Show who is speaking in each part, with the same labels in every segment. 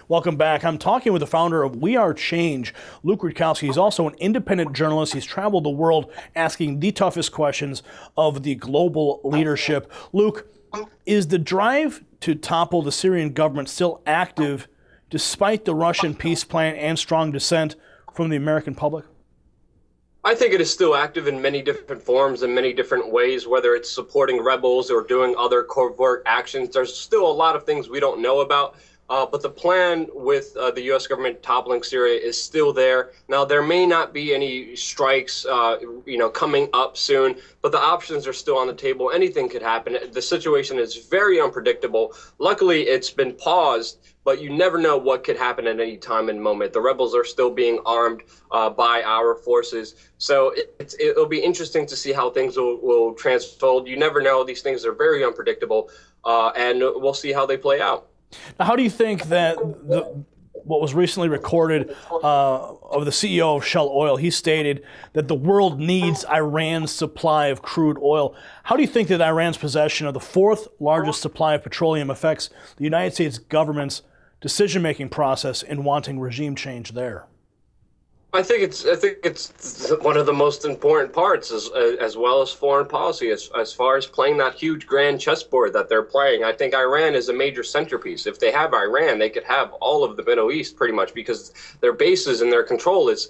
Speaker 1: Welcome back. I'm talking with the founder of We Are Change, Luke Rutkowski. He's also an independent journalist. He's traveled the world asking the toughest questions of the global leadership. Luke, is the drive to topple the Syrian government still active despite the Russian peace plan and strong dissent from the American public?
Speaker 2: I think it is still active in many different forms and many different ways, whether it's supporting rebels or doing other covert actions. There's still a lot of things we don't know about. But the plan with the U.S. government toppling Syria is still there. Now, there may not be any strikes, coming up soon, but the options are still on the table. Anything could happen. The situation is very unpredictable. Luckily, it's been paused, but you never know what could happen at any time and moment. The rebels are still being armed by our forces. So it'll be interesting to see how things will transfold. You never know. These things are very unpredictable, and we'll see how they play out.
Speaker 1: Now, how do you think that what was recently recorded of the CEO of Shell Oil, he stated that the world needs Iran's supply of crude oil. How do you think that Iran's possession of the fourth largest supply of petroleum affects the United States government's decision-making process in wanting regime change there?
Speaker 2: I think it's one of the most important parts, as well as foreign policy, as far as playing that huge grand chessboard that they're playing. I think Iran is a major centerpiece. If they have Iran, they could have all of the Middle East pretty much, because their bases and their control is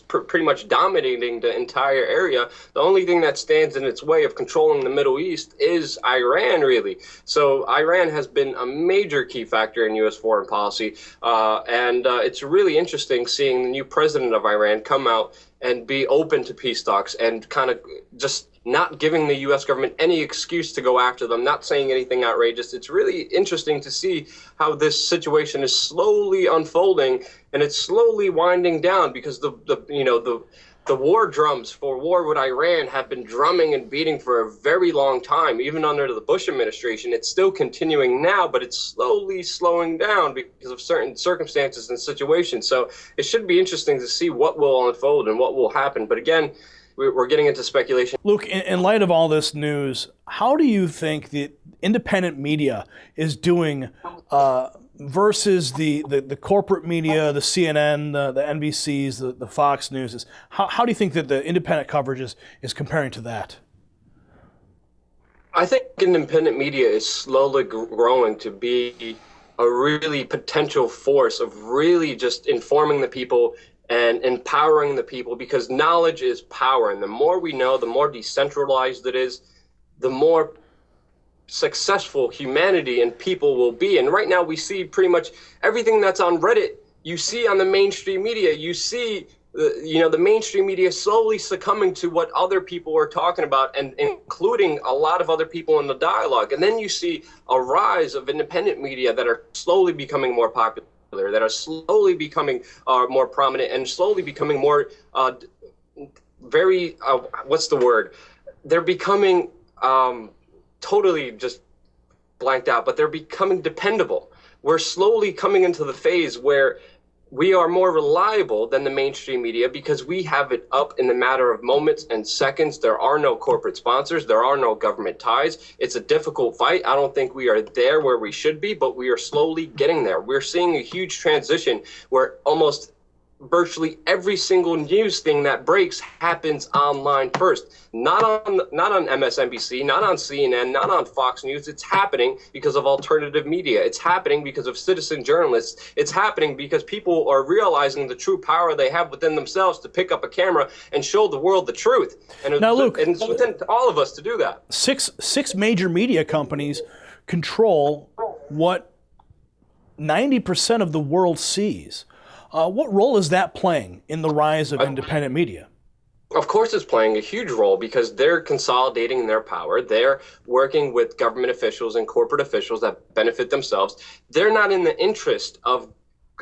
Speaker 2: pretty much dominating the entire area. The only thing that stands in its way of controlling the Middle East is Iran, really. So Iran has been a major key factor in U.S. foreign policy, and it's really interesting seeing the new president of Iran come out and be open to peace talks and kind of just not giving the U.S. government any excuse to go after them, not saying anything outrageous. It's really interesting to see how this situation is slowly unfolding, and it's slowly winding down, because the war drums for war with Iran have been drumming and beating for a very long time. Even under the Bush administration, it's still continuing now, but it's slowly slowing down because of certain circumstances and situations. So it should be interesting to see what will unfold and what will happen. But again, we're getting into speculation.
Speaker 1: Luke, in light of all this news, how do you think the independent media is doing versus the corporate media, the CNN, the NBCs, the Fox News? How do you think that the independent coverage is comparing to that?
Speaker 2: I think independent media is slowly growing to be a really potential force of really just informing the people and empowering the people, because knowledge is power. And the more we know, the more decentralized it is, the more successful humanity and people will be. And right now we see pretty much everything that's on Reddit, you see on the mainstream media. You see the mainstream media slowly succumbing to what other people are talking about, and including a lot of other people in the dialogue. And then you see a rise of independent media that are slowly becoming more popular, that are slowly becoming more prominent, and slowly becoming more what's the word? They're becoming totally just blanked out, but they're becoming dependable. We're slowly coming into the phase where we are more reliable than the mainstream media, because we have it up in the matter of moments and seconds. There are no corporate sponsors. There are no government ties. It's a difficult fight. I don't think we are there where we should be, but we are slowly getting there. We're seeing a huge transition where almost virtually every single news thing that breaks happens online first. Not on MSNBC, not on CNN, not on Fox News. It's happening because of alternative media. It's happening because of citizen journalists. It's happening because people are realizing the true power they have within themselves to pick up a camera and show the world the truth. And
Speaker 1: now, Luke,
Speaker 2: it's within all of us to do that.
Speaker 1: Six major media companies control what 90% of the world sees. What role is that playing in the rise of independent media?
Speaker 2: Of course it's playing a huge role, because they're consolidating their power. They're working with government officials and corporate officials that benefit themselves. They're not in the interest of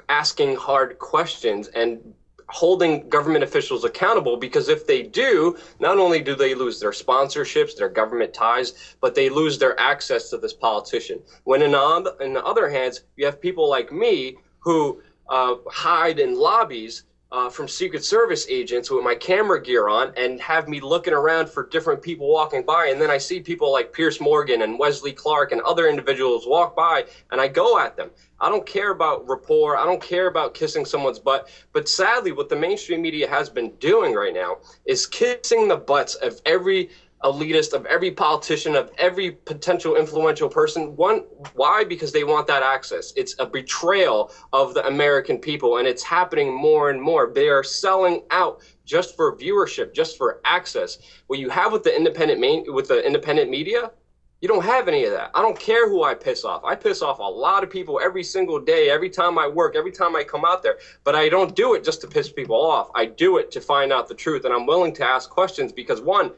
Speaker 2: asking hard questions and holding government officials accountable, because if they do, not only do they lose their sponsorships, their government ties, but they lose their access to this politician. When in the other hands, you have people like me who hide in lobbies from Secret Service agents with my camera gear on and have me looking around for different people walking by. And then I see people like Pierce Morgan and Wesley Clark and other individuals walk by, and I go at them. I don't care about rapport. I don't care about kissing someone's butt. But sadly, what the mainstream media has been doing right now is kissing the butts of every elitist, of every politician, of every potential influential person. Why? Because they want that access. It's a betrayal of the American people, and it's happening more and more. They are selling out just for viewership, just for access. What you have with the independent media, you don't have any of that. I don't care who I piss off. I piss off a lot of people every single day, every time I work, every time I come out there. But I don't do it just to piss people off. I do it to find out the truth, and I'm willing to ask questions because, one,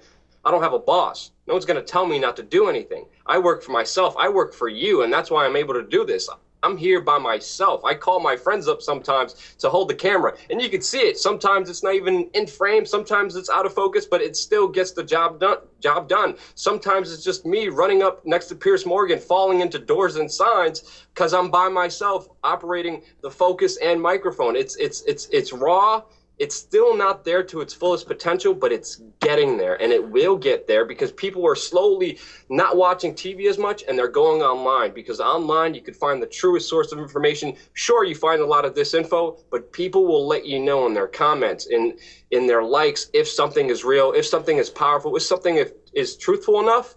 Speaker 2: I don't have a boss. No one's going to tell me not to do anything. I work for myself. I work for you, and that's why I'm able to do this. I'm here by myself. I call my friends up sometimes to hold the camera, and you can see it. Sometimes it's not even in frame. Sometimes it's out of focus, but it still gets the job done. Sometimes it's just me running up next to Pierce Morgan, falling into doors and signs because I'm by myself operating the focus and microphone. It's raw. It's still not there to its fullest potential, but it's getting there, and it will get there because people are slowly not watching TV as much, and they're going online because online you could find the truest source of information. Sure, you find a lot of disinfo, but people will let you know in their comments, in their likes, if something is real, if something is powerful, if something is truthful enough.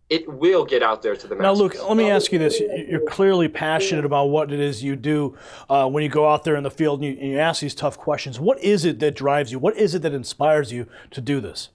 Speaker 2: It will get out there to the masses.
Speaker 1: Now, Luke, let me ask you this. You're clearly passionate about what it is you do when you go out there in the field and you ask these tough questions. What is it that drives you? What is it that inspires you to do this?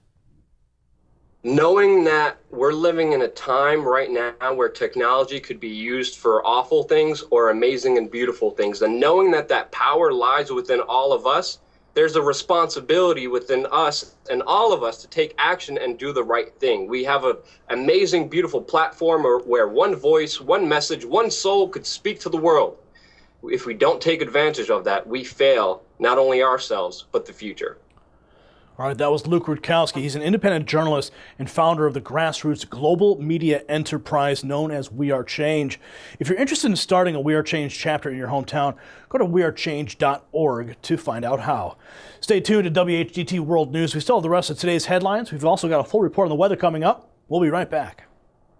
Speaker 2: Knowing that we're living in a time right now where technology could be used for awful things or amazing and beautiful things, and knowing that that power lies within all of us, there's a responsibility within us and all of us to take action and do the right thing. We have an amazing, beautiful platform where one voice, one message, one soul could speak to the world. If we don't take advantage of that, we fail not only ourselves, but the future.
Speaker 1: All right, that was Luke Rutkowski. He's an independent journalist and founder of the grassroots global media enterprise known as We Are Change. If you're interested in starting a We Are Change chapter in your hometown, go to wearechange.org to find out how. Stay tuned to WHDT World News. We still have the rest of today's headlines. We've also got a full report on the weather coming up. We'll be right back.